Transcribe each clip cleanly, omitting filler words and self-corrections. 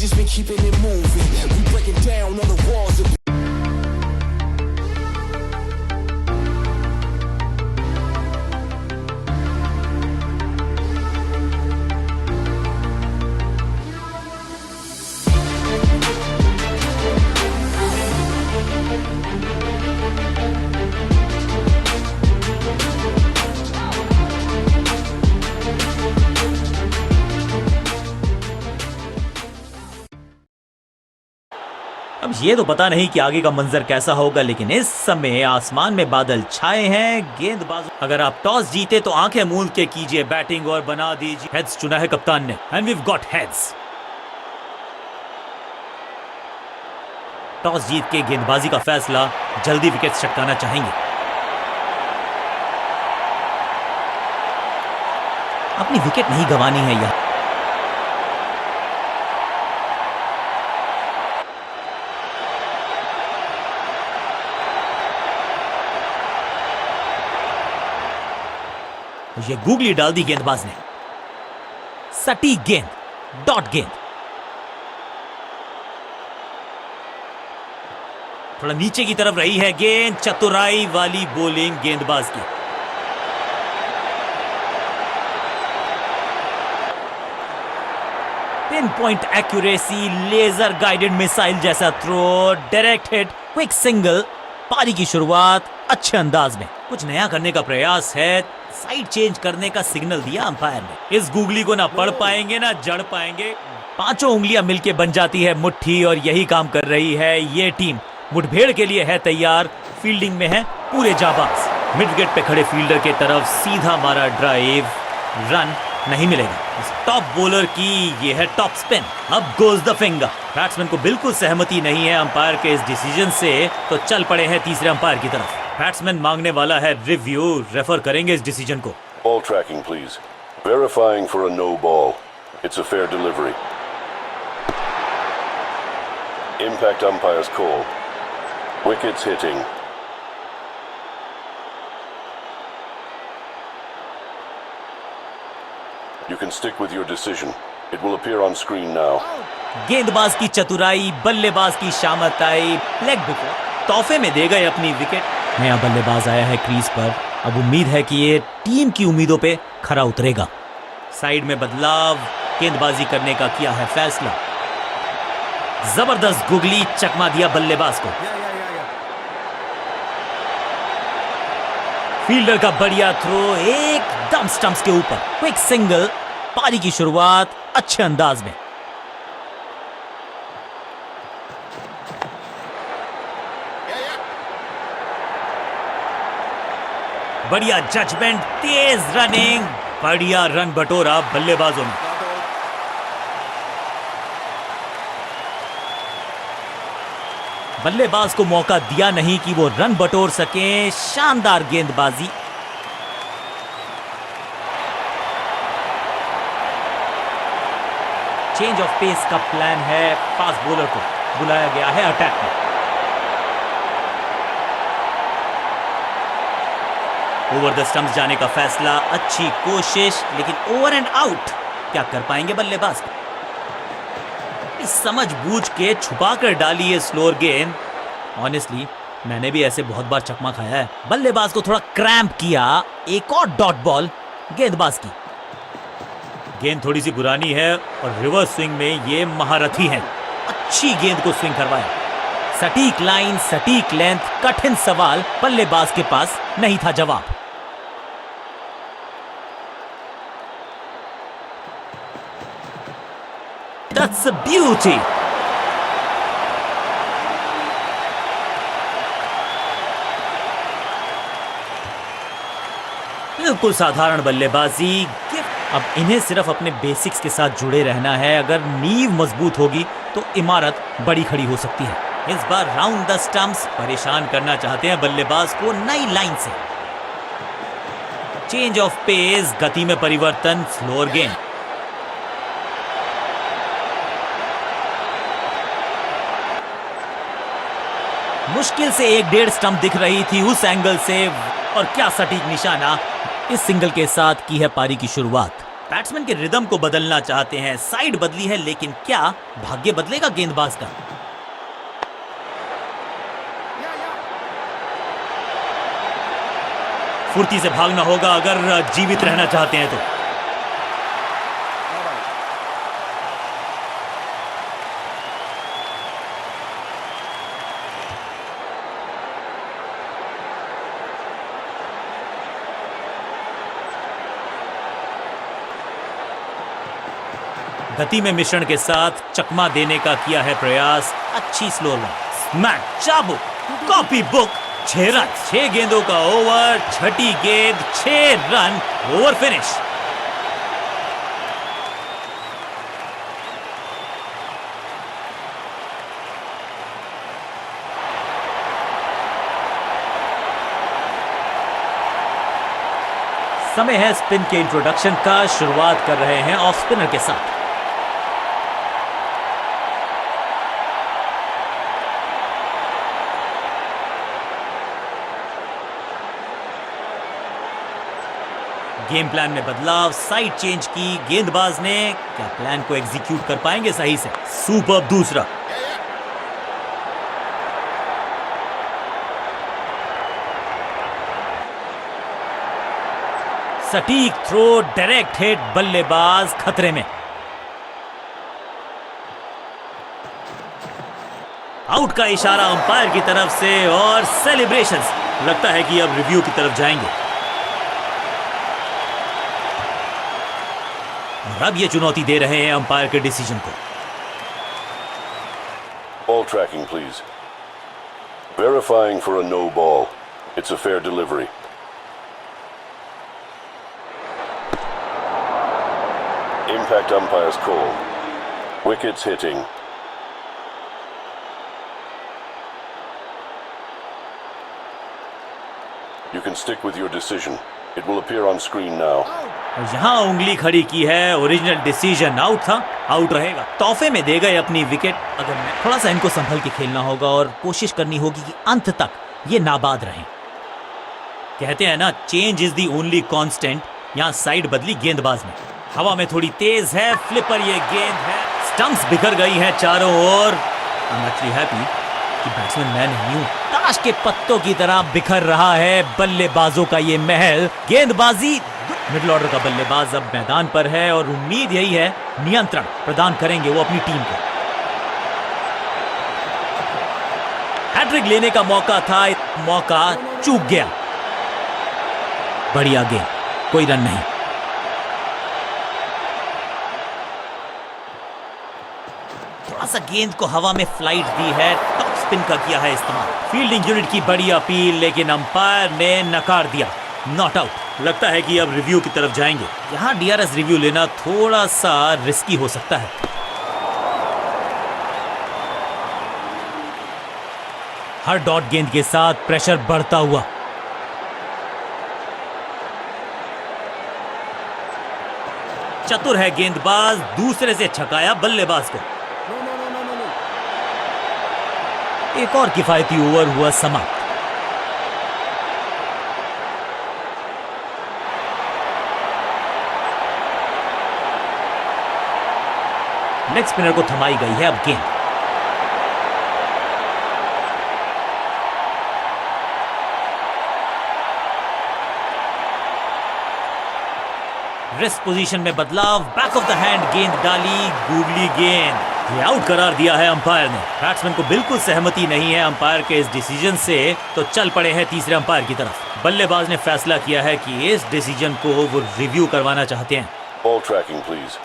just been keeping it moving. We breaking down all the walls of अब ये तो पता नहीं कि आगे का मंजर कैसा होगा, लेकिन इस समय आसमान में बादल छाए हैं। गेंदबाज अगर आप टॉस जीते तो आंखें मूंद के कीजिए बैटिंग और बना दीजिए। हेड्स चुना है कप्तान ने and we've got heads. Toss जीत के गेंदबाजी का फैसला, जल्दी विकेट चटकाना चाहेंगे। अपनी विकेट नहीं गंवानी है यहां। ये गूगली डाल दी गेंदबाज ने। सटीक गेंद, डॉट गेंद। थोड़ा नीचे की तरफ रही है गेंद, चतुराई वाली बॉलिंग गेंदबाज की। Pin point accuracy, laser guided missile जैसा throw, direct hit, quick single. पारी की शुरुआत अच्छे अंदाज में। कुछ नया करने का प्रयास है, साइड चेंज करने का सिग्नल दिया अंपायर ने। इस गूगली को ना पढ़ पाएंगे ना जड़ पाएंगे। पांचों उंगलियां मिलके बन जाती है मुट्ठी और यही काम कर रही है ये टीम। मुठभेड़ के लिए है तैयार, फील्डिंग में है पूरे जाबाज। मिड विकेट पे खड़े फील्डर के तरफ सीधा मारा ड्राइव, रन नहीं मिलेगा। इस टॉप बॉलर की ये है टॉप स्पिन। अब गोज द फिंगर। बैट्समैन को बिल्कुल सहमति नहीं है अंपायर के इस डिसीजन से, तो चल पड़े हैं तीसरे अंपायर की तरफ। बैट्समैन मांगने वाला है रिव्यू, रेफर करेंगे इस डिसीजन को। Ball tracking, please. Verifying for a no ball. It's a fair delivery. Impact umpire's call. Wickets hitting. You can stick with your decision. It will appear on screen now. गेंदबाज की चतुराई, बल्लेबाज की शामताई, leg wicket तोहफे में दे गए अपनी wicket. नया बल्लेबाज आया है क्रीज पर। अब उम्मीद है कि ये टीम की उम्मीदों पे खरा उतरेगा। साइड में बदलाव, गेंदबाजी करने का किया है फैसला। जबरदस्त गुगली, चकमा दिया बल्लेबाज को। फील्डर का बढ़िया थ्रो, एकदम स्टंप्स के ऊपर, क्विक सिंगल। पारी की शुरुआत अच्छे अंदाज में। बढ़िया जजमेंट, तेज रनिंग, बढ़िया रन बटोरा बल्लेबाजों ने। बल्लेबाज को मौका दिया नहीं कि वो रन बटोर सके। शानदार गेंदबाजी। चेंज ऑफ पेस का प्लान है। फास्ट बॉलर को बुलाया गया है अटैक में। ओवर द स्टंप्स जाने का फैसला, अच्छी कोशिश, लेकिन ओवर एंड आउट। क्या कर पाएंगे बल्लेबाज? समझ बूझ के छुपा कर डाली है स्लोअर गेंद। ऑनेस्टली मैंने भी ऐसे बहुत बार चकमा खाया है। बल्लेबाज को थोड़ा क्रैम्प किया। एक और डॉट बॉल गेंदबाज की। गेंद थोड़ी सी पुरानी है और रिवर्स स्विंग में ये महारथी हैं। अच्छी गेंद को स्विंग करवाया। सटीक लाइन, सटीक लेंथ, कठिन सवाल, बल्लेबाज के पास नहीं था जवाब। That's a beauty. बिल्कुल साधारण बल्लेबाजी। अब इन्हें सिर्फ अपने बेसिक्स के साथ जुड़े रहना है। अगर नींव मजबूत होगी तो इमारत बड़ी खड़ी हो सकती है। इस बार राउंड द स्टंप्स, परेशान करना चाहते हैं बल्लेबाज को नई लाइन से। चेंज ऑफ पेस, गति में परिवर्तन, स्लोअर गेंद। मुश्किल से 1.5 स्टंप दिख रही थी उस एंगल से, और क्या सटीक निशाना। इस सिंगल के साथ की है पारी की शुरुआत। बैट्समैन के रिदम को बदलना चाहते हैं, साइड बदली है, लेकिन क्या भाग्य बदलेगा गेंदबाज का? फुर्ती से भागना होगा अगर जीवित रहना चाहते हैं तो। गति में मिश्रण के साथ चकमा देने का किया है प्रयास। अच्छी स्लो रन, स्मैक, चाबुक, कॉपी बुक। 6 रन, 6 गेंदों का ओवर, छठी गेंद, 6 रन, ओवर फिनिश। समय है स्पिन के इंट्रोडक्शन का। शुरुआत कर रहे हैं ऑफ स्पिनर के साथ। गेम प्लान में बदलाव, साइड चेंज की गेंदबाज ने। क्या प्लान को एग्जीक्यूट कर पाएंगे सही से? सुपर्ब दूसरा। सटीक थ्रो, डायरेक्ट हिट, बल्लेबाज खतरे में। आउट का इशारा अंपायर की तरफ से और सेलिब्रेशंस। लगता है कि अब रिव्यू की तरफ जाएंगे। और अब ये चुनौती दे रहे हैं अंपायर के डिसीजन को। Ball tracking, please. Verifying for a no ball. It's a fair delivery. Impact umpire's call. Wickets hitting. You can stick with your decision. It will appear on screen now. यहां उंगली खड़ी की है। Original decision out था, out रहेगा। तोहफे में दे गए अपनी विकेट। अगर थोड़ा सा इनको संभल के खेलना होगा और कोशिश करनी होगी कि अंत तक ये नाबाद रहें। कहते हैं ना, change is the only constant. यहां साइड बदली गेंदबाज ने। हवा में थोड़ी तेज है, फ्लिपर ये गेंद है। स्टंप्स बिखर गई है चारों ओर। आई एम एक्चुअली हैप्पी कि बैट्समैन मैं नहीं हूं। ताश के पत्तों की तरह बिखर रहा है बल्लेबाजों का ये महल। गेंदबाजी, मिडिल ऑर्डर का बल्लेबाज अब मैदान पर है और उम्मीद यही है नियंत्रण प्रदान करेंगे वो अपनी टीम को। हैट्रिक लेने का मौका था, मौका चूक गया। बढ़िया गेंद, कोई रन नहीं। थोड़ा सा गेंद को हवा में फ्लाइट दी है, टॉप स्पिन का किया है इस्तेमाल। फील्डिंग यूनिट की बड़ी अपील, लेकिन अंपायर ने नकार दिया। Not out. लगता है कि अब रिव्यू की तरफ जाएंगे। यहां डीआरएस रिव्यू लेना थोड़ा सा रिस्की हो सकता है। हर डॉट गेंद के साथ प्रेशर बढ़ता हुआ। चतुर है गेंदबाज, दूसरे से छकाया बल्लेबाज को। एक और किफायती ओवर हुआ समाप्त। लेग स्पिनर को थमाई गई है अब गेंद। रेस्ट पोजीशन में बदलाव, बैक ऑफ द हैंड गेंद डाली, गूगली गेंद। ये आउट करार दिया है अंपायर ने। बैट्समैन को बिल्कुल सहमति नहीं है अंपायर के इस डिसीजन से, तो चल पड़े हैं तीसरे अंपायर की तरफ। बल्लेबाज ने फैसला किया है कि इस डिसीजन को वो रिव्यू करवाना चाहते हैं। Ball tracking, please.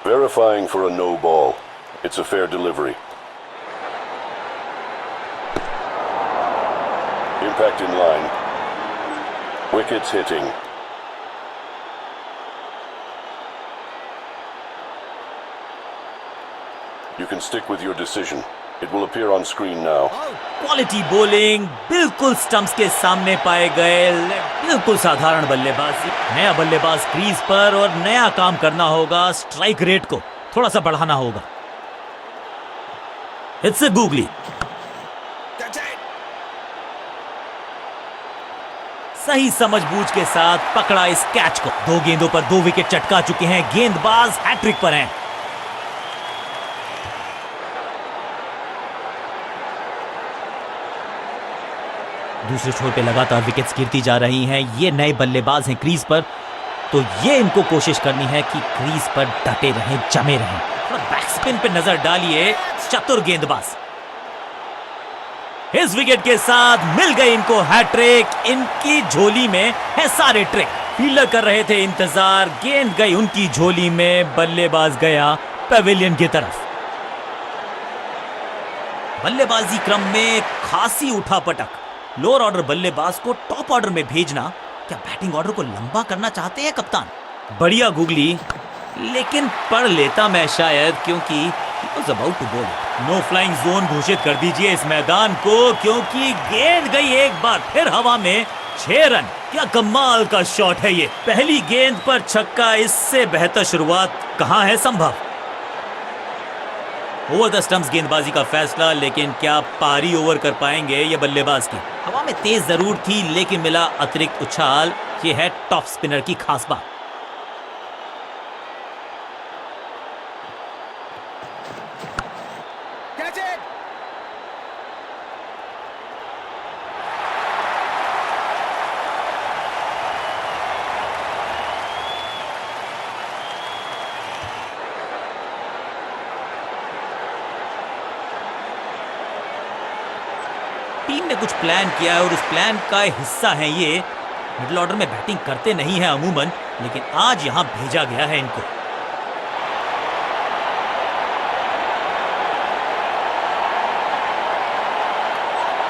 Verifying for a no ball. It's a fair delivery. Impact in line. Wickets hitting. You can stick with your decision. It will appear on screen now. Quality bowling, बिल्कुल stumps के सामने पाए गए। बिल्कुल साधारण बल्लेबाजी। नया बल्लेबाज क्रीज पर और नया काम करना होगा। स्ट्राइक रेट को थोड़ा सा बढ़ाना होगा। It's a googly. सही समझबूझ के साथ पकड़ा इस कैच को। 2 गेंदों पर 2 विकेट चटका चुके हैं, गेंदबाज हैट्रिक पर हैं। दूसरे छोर पे लगातार विकेट्स गिरती जा रही हैं। ये नए बल्लेबाज हैं क्रीज पर, तो ये इनको कोशिश करनी है कि क्रीज पर डटे रहें, जमे रहें। बैक स्पिन पे नजर डालिए, चतुर गेंदबाज। इस विकेट के साथ मिल गई इनको हैट्रिक। इनकी झोली में है सारे ट्रिक। फील्डर कर रहे थे इंतजार, गेंद गई उनकी झोली में, बल्लेबाज गया पवेलियन की तरफ। बल्लेबाजी क्रम में खासी उठापटक। लोअर ऑर्डर बल्लेबाज को टॉप ऑर्डर में भेजना, क्या बैटिंग ऑर्डर को लंबा करना चाहते हैं कप्तान? बढ़िया गूगली, लेकिन पढ़ लेता मैं शायद, क्योंकि he was about to bowl. No flying zone घोषित कर दीजिए इस मैदान को, क्योंकि गेंद गई एक बार फिर हवा में। 6 रन, क्या कमाल का शॉट है ये। पहली गेंद पर छक्का, इससे बेहतर शुरुआत कहां है संभव। ओवर द स्टंप्स गेंदबाजी का फैसला, लेकिन क्या पारी ओवर कर पाएंगे ये बल्लेबाज की। हवा में तेज जरूर थी, लेकिन मिला अतिरिक्त उछाल। ये है टॉप स्पिनर की खास बात। टीम ने कुछ प्लान किया है और उस प्लान का हिस्सा है ये। मिडिल ऑर्डर में बैटिंग करते नहीं है अमूमन, लेकिन आज यहां भेजा गया है इनको।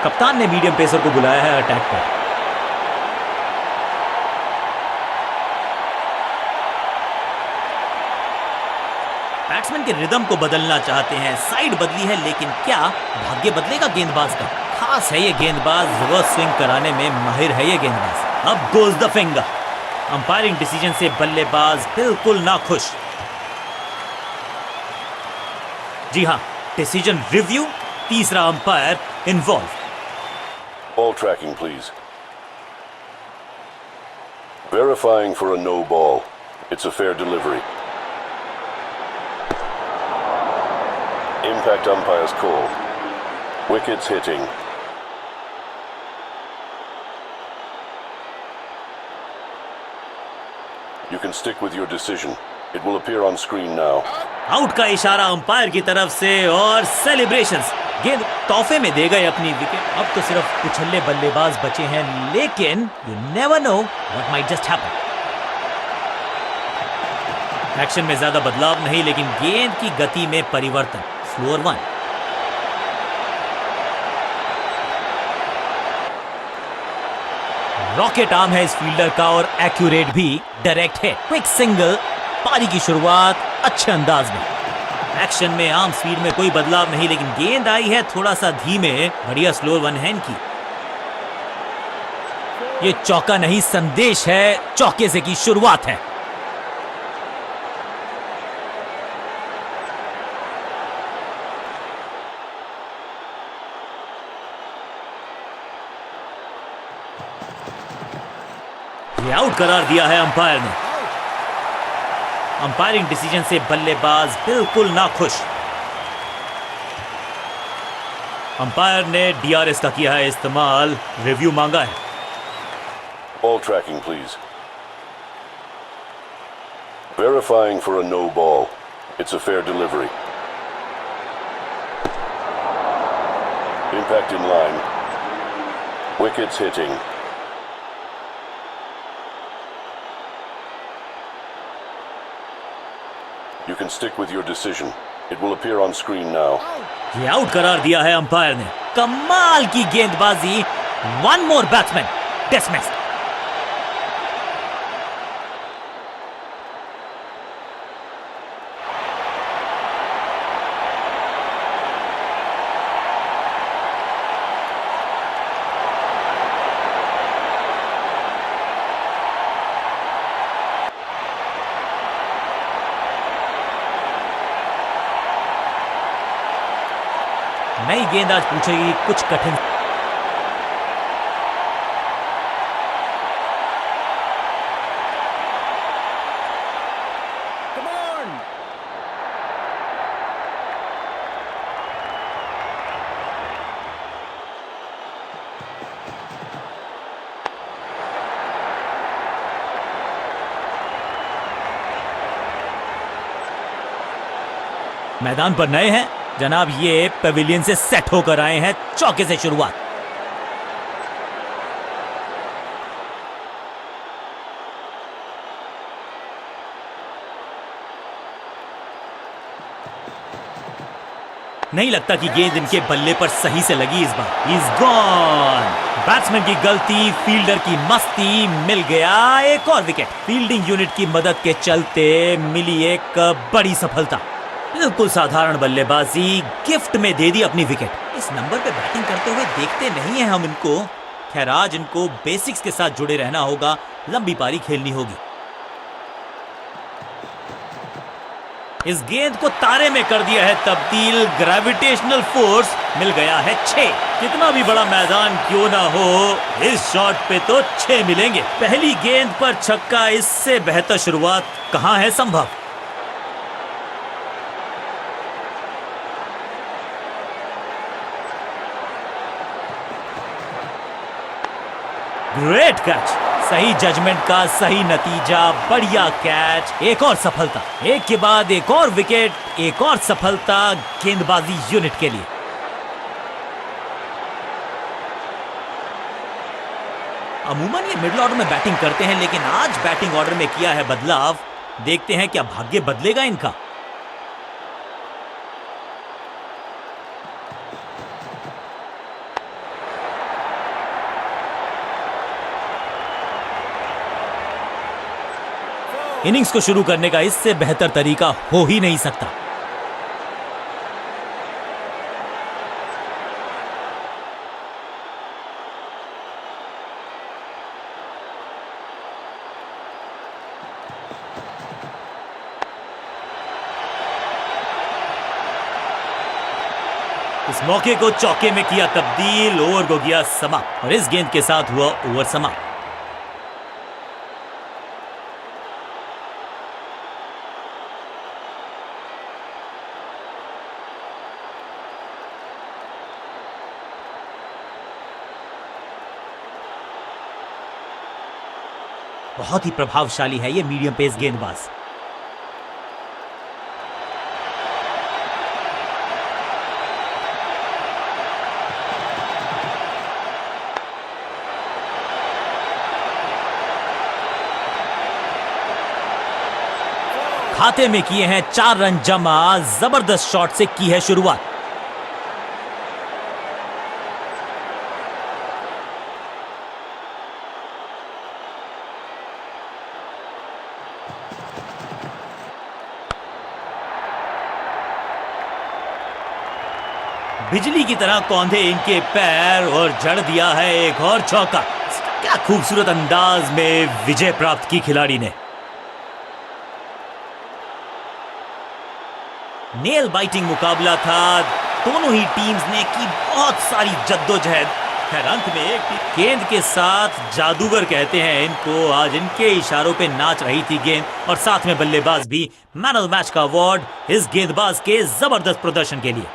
कप्तान ने मीडियम पेसर को बुलाया है अटैक पर। बैट्समैन के रिदम को बदलना चाहते हैं, साइड बदली है, लेकिन क्या भाग्य बदलेगा गेंदबाज का? खास है ये गेंदबाज, रिवर्स स्विंग कराने में माहिर है ये गेंदबाज। अब goes the finger. Umpiring decision से बल्लेबाज बिल्कुल नाखुश। जी हां, डिसीजन रिव्यू, तीसरा umpire involve. Ball tracking, please. Verifying for a no ball. It's a fair delivery. Impact umpire's call. Wickets hitting. You can stick with your decision. It will appear on screen now. Out का इशारा umpire की तरफ से और celebrations. गेंद तोहफे में दे गए अपनी विकेट। अब तो सिर्फ उछल्ले बल्लेबाज बचे हैं, लेकिन you never know what might just happen. Action में ज्यादा बदलाव नहीं, लेकिन गेंद की गति में परिवर्तन। स्लोअर 1। रॉकेट आर्म है इस फील्डर का और एक्यूरेट भी। डायरेक्ट है, क्विक सिंगल। पारी की शुरुआत अच्छे अंदाज में। एक्शन में आर्म स्पीड में कोई बदलाव नहीं, लेकिन गेंद आई है थोड़ा सा धीमे। बढ़िया स्लोअर 1 हैंड की। ये चौका नहीं, संदेश है, चौके से की शुरुआत है। ये आउट करार दिया है अंपायर ने। अंपायरिंग डिसीजन से बल्लेबाज बिल्कुल नाखुश। अंपायर ने डीआरएस का किया है इस्तेमाल, रिव्यू मांगा है। Ball tracking, please. Verifying for a no ball. It's a fair delivery. Impact in line. Wickets hitting. You can stick with your decision. It will appear on screen now. ये out करार दिया है umpire ने। कमाल की गेंदबाजी। 1 more batsman dismissed. नई गेंद आज पूछेगी कुछ कठिन। मैदान पर नए हैं जनाब, ये पेविलियन से सेट होकर आए हैं। चौके से शुरुआत। नहीं लगता कि गेंद इनके बल्ले पर सही से लगी इस बार। Is gone. बैट्समैन की गलती, फील्डर की मस्ती, मिल गया एक और विकेट। फील्डिंग यूनिट की मदद के चलते मिली एक बड़ी सफलता। बिल्कुल साधारण बल्लेबाजी, गिफ्ट में दे दी अपनी विकेट। इस नंबर पे बैटिंग करते हुए देखते नहीं है हम इनको। खैर आज इनको बेसिक्स के साथ जुड़े रहना होगा, लंबी पारी खेलनी होगी। इस गेंद को तारे में कर दिया है तब्दील। ग्रेविटेशनल फोर्स, मिल गया है 6। कितना भी बड़ा मैदान क्यों ना हो, इस शॉट पे तो 6 मिलेंगे। पहली गेंद पर छक्का, इससे बेहतर शुरुआत कहां है संभव। ग्रेट कैच, सही जजमेंट का सही नतीजा, बढ़िया कैच। एक और सफलता, एक के बाद एक और विकेट, एक और सफलता गेंदबाजी यूनिट के लिए। अमूमन ये मिडिल ऑर्डर में बैटिंग करते हैं, लेकिन आज बैटिंग ऑर्डर में किया है बदलाव। देखते हैं क्या भाग्य बदलेगा इनका। इनिंग्स को शुरू करने का इससे बेहतर तरीका हो ही नहीं सकता। इस मौके को चौके में किया तब्दील, ओवर को किया समाप्त और इस गेंद के साथ हुआ ओवर समाप्त। बहुत ही प्रभावशाली है ये मीडियम पेस गेंदबाज। खाते में किए हैं 4 रन जमा। जबरदस्त शॉट से की है शुरुआत। बिजली की तरह कौंधे इनके पैर और जड़ दिया है एक और चौका। क्या खूबसूरत अंदाज में विजय प्राप्त की खिलाड़ी ने। नेल बाइटिंग मुकाबला था। दोनों ही टीम्स ने की बहुत सारी जद्दोजहद। खैर अंत में एक गेंद के साथ जादूगर कहते हैं इनको। आज इनके इशारों पे नाच रही थी गेंद और साथ में बल्लेबाज भी। मैन ऑफ द मैच का अवार्ड इस गेंदबाज के जबरदस्त प्रदर्शन के लिए।